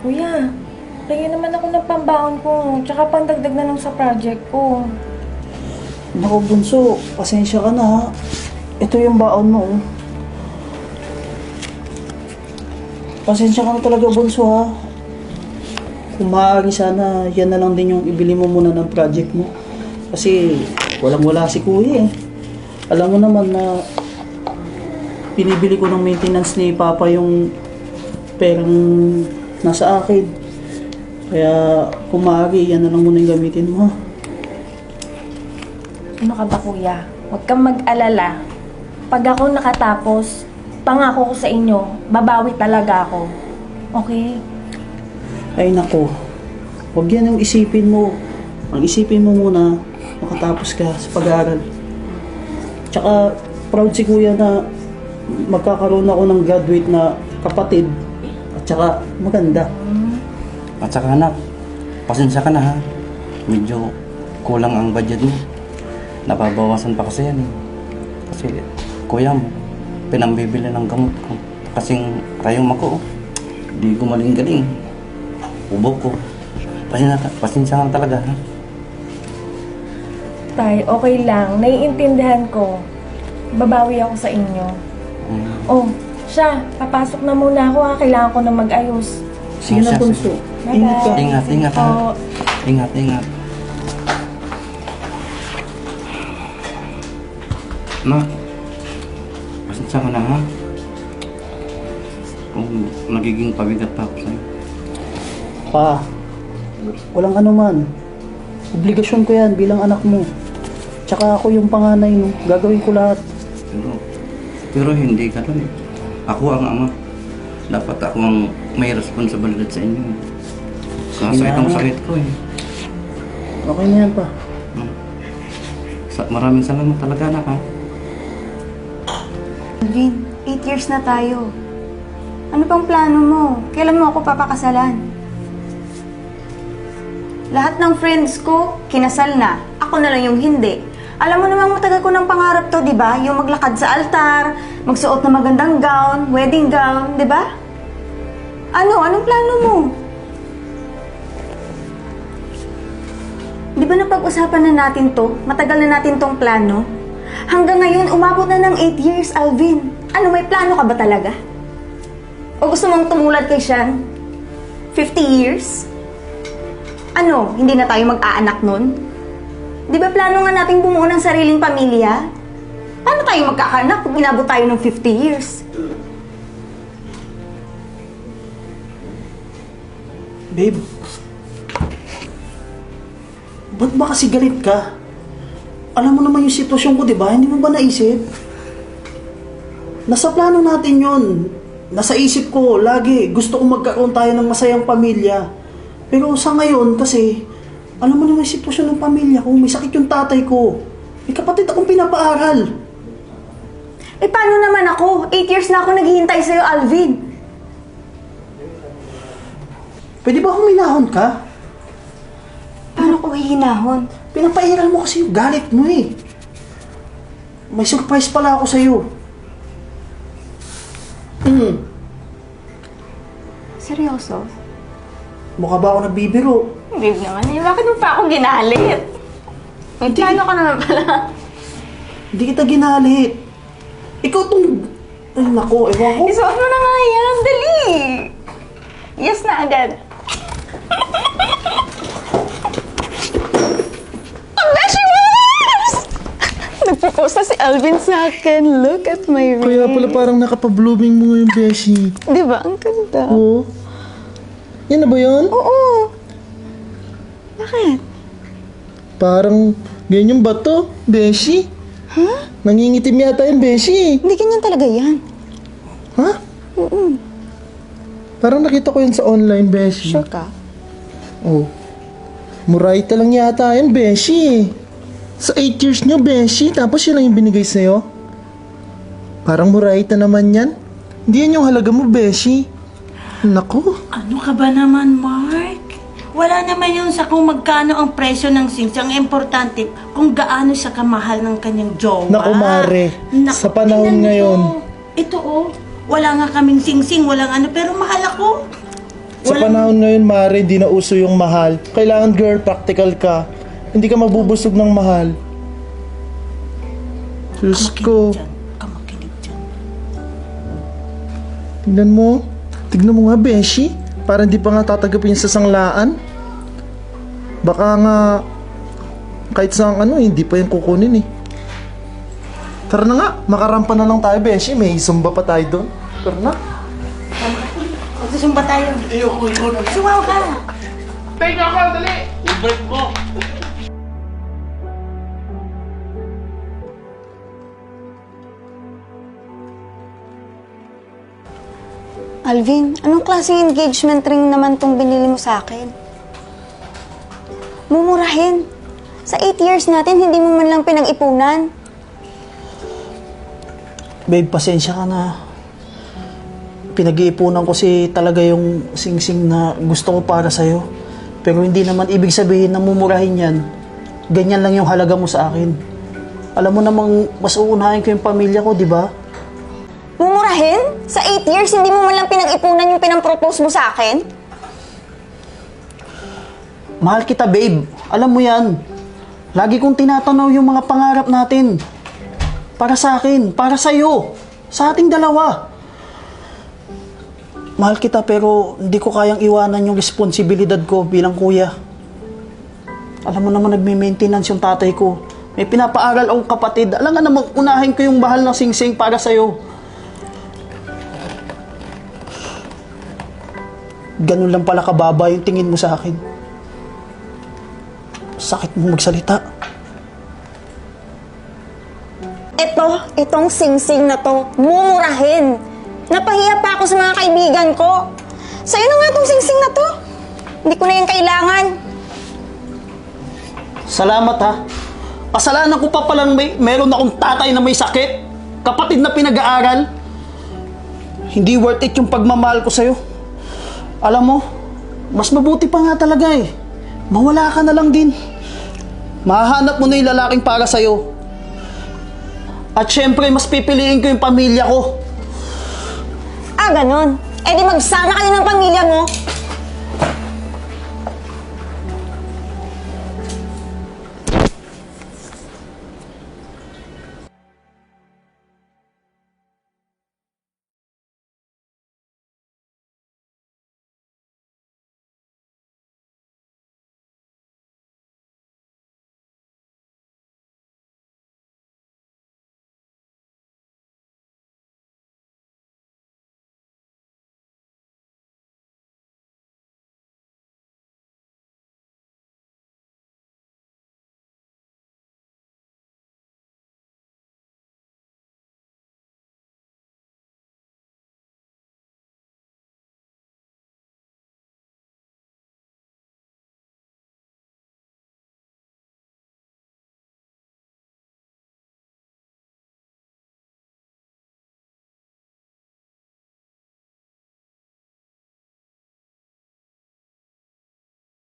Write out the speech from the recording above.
Kuya, tingin naman ako ng pambaon ko, tsaka pandagdag na lang sa project ko. Naku, Bunso, pasensya ka na ha. Ito yung baon mo, oh. Pasensya ka na talaga, Bunso, ha. Kung maaari sana, yan na lang din yung ibili mo muna ng project mo. Kasi walang-wala si Kuya, eh. Alam mo naman na binibili ko ng maintenance ni Papa yung perang nasa akin. Kaya kung maaari, yan na lang muna yung gamitin mo, ha. Ano ka ba, kuya? Huwag kang mag-alala. Pag ako nakatapos, pangako ko sa inyo, babawi talaga ako. Okay? Ay nako, huwag yan yung isipin mo. Ang isipin mo muna, makatapos ka sa pag-aaral. Tsaka, proud si Kuya na magkakaroon ako ng graduate na kapatid. At tsaka, maganda. At saka anak, pasensya ka na ha. Medyo kulang ang budget mo. Nababawasan pa kasi yan eh. Kasi kuya mo, pinambibili ng gamot ko. Kasing rayong ako, di gumaling-galing. Ubo ko. Pasensya ka talaga ha. Tay, okay lang. Naiintindihan ko. Babawi ako sa inyo. Oh, siya, papasok na muna ako ha. Kailangan ko na mag-ayos. Sige na, Bunso. Bye-bye. Ingat ka. Ingat ha. Oh. Ingat. Nak, pasensya ka na ha. Kung nagiging pabigat pa ako sa'yo. Pa, walang anuman. Obligasyon ko yan bilang anak mo. Tsaka ako yung panganay mo. Gagawin ko lahat. Pero hindi ka doon eh. Ako ang ama. Dapat ako ang may responsibilidad sa inyo. Kaso Sige na. itong sakit ko eh. Okay na yan, pa. Maraming salamat talaga anak ha. Alvin, 8 years na tayo. Ano pang plano mo? Kailan mo ako papakasalan? Lahat ng friends ko, kinasal na. Ako na lang yung hindi. Alam mo namang matagal ko ng pangarap to, di ba? Yung maglakad sa altar, magsuot ng magandang gown, wedding gown, di ba? Anong plano mo? Di ba napag-usapan na natin to? Matagal na natin tong plano? Hanggang ngayon, umabot na ng 8 years, Alvin. Ano, may plano ka ba talaga? O gusto mong tumulad kay Sean? 50 years? Ano, hindi na tayo mag-aanak nun? Di ba plano nga nating bumuo ng sariling pamilya? Paano tayo magkakaanak kung inabot tayo ng 50 years? Babe, ba't ba kasi galit ka? Alam mo naman yung sitwasyon ko, di ba? Hindi mo ba naisip? Nasa plano natin yun. Nasa isip ko, lagi, gusto ko magkaroon tayo ng masayang pamilya. Pero sa ngayon, kasi, alam mo naman yung sitwasyon ng pamilya ko. May sakit yung tatay ko. May kapatid akong pinapaaral. Eh, paano naman ako? 8 years na ako naghihintay sa'yo, Alvin. Pwede ba huminahon ka? Paano ko hihinahon? Pinapairal mo kasi yung galit mo eh. May surprise pala ako sa'yo. Seryoso? Mukha ba ako nagbibiro? Babe naman eh, bakit mo pa ako ginalit? May plano ka naman pala. Hindi kita ginalit. Ikaw tong... Ay nako, ewan ko. Isuot mo na nga yan, dali! Yes na agad. Ang beshi was! Nagpo-post na si Alvin sa akin. Look at my ring. Kaya pala parang nakapa-blooming mo yung beshi. Di ba? Ang ganda. Oo. Yan na ba yun? Oo. Bakit? Parang ganyan ba to? Beshi? Ha? Nangingitim yata yung beshi. Hindi ganyan talaga yan. Ha? Oo. Parang nakita ko yun sa online, beshi. Sure ka? Oh. Murayta lang yata yun, beshi. Sa 8 years nyo, beshi. Tapos yun lang yung binigay sa'yo. Parang murayta naman yan. Hindi yan yung halaga mo, beshi. Naku. Ano ka ba naman, Mark? Wala naman yun sa kung magkano ang presyo ng sings. Ang importante, kung gaano siya kamahal ng kanyang jowa. Naku, Mare. Sa panahon tingnan ngayon. niyo. Ito, oh. Wala nga kaming sing-sing, walang ano, pero mahal ako. Sa panahon ngayon, Mare, hindi na uso yung mahal. Kailangan, girl, practical ka. Hindi ka mabubusog ng mahal. Diyos ko. Kamakinig dyan. Tignan mo. Tignan mo nga, Beshi. Para hindi pa nga tatagapin sa sanglaan. Baka nga, kahit sa hindi pa yung kukunin eh. Tara na nga, makarampa na lang tayo, Beshi. May sumba pa tayo doon. Tara na. Magsusumba tayo. Sumaw ka. Alvin, anong klaseng engagement ring naman tong binili mo sa akin? Mumurahin. Sa 8 years natin, hindi mo man lang pinag-ipunan. Babe, pasensya ka na. Pinag-iipunan ko talaga yung singsing na gusto ko para sa'yo. Pero hindi naman ibig sabihin na mumurahin yan. Ganyan lang yung halaga mo sa akin. Alam mo namang mas uunahin ko yung pamilya ko, di ba? Mumurahin? Sa 8 years, hindi mo man lang pinag-ipunan yung pinang-propose mo sa akin? Mahal kita, babe. Alam mo yan. Lagi kong tinatanaw yung mga pangarap natin. Para sa akin, para sa'yo. Sa ating dalawa. Mahal kita pero hindi ko kayang iwanan yung responsibilidad ko bilang kuya. Alam mo naman nagme-maintenance yung tatay ko. May pinapaaral akong kapatid. Alam nga namang unahin ko yung bahal ng singsing para sa'yo. Ganun lang pala kababa yung tingin mo sa akin. Sakit mo magsalita. Itong singsing na to, mumurahin. Napahiya pa ako sa mga kaibigan ko. Sa'yo na nga tong singsing na to. Hindi ko na yung kailangan. Salamat ha. Kasalanan ko pa palang meron akong tatay na may sakit. Kapatid na pinag-aaral. Hindi worth it yung pagmamahal ko sa'yo. Alam mo, mas mabuti pa nga talaga eh. Mawala ka na lang din. Mahahanap mo na yung lalaking para sa'yo. At syempre, mas pipiliin ko yung pamilya ko. Ah, ganun. Eh di magsama kayo ng pamilya mo.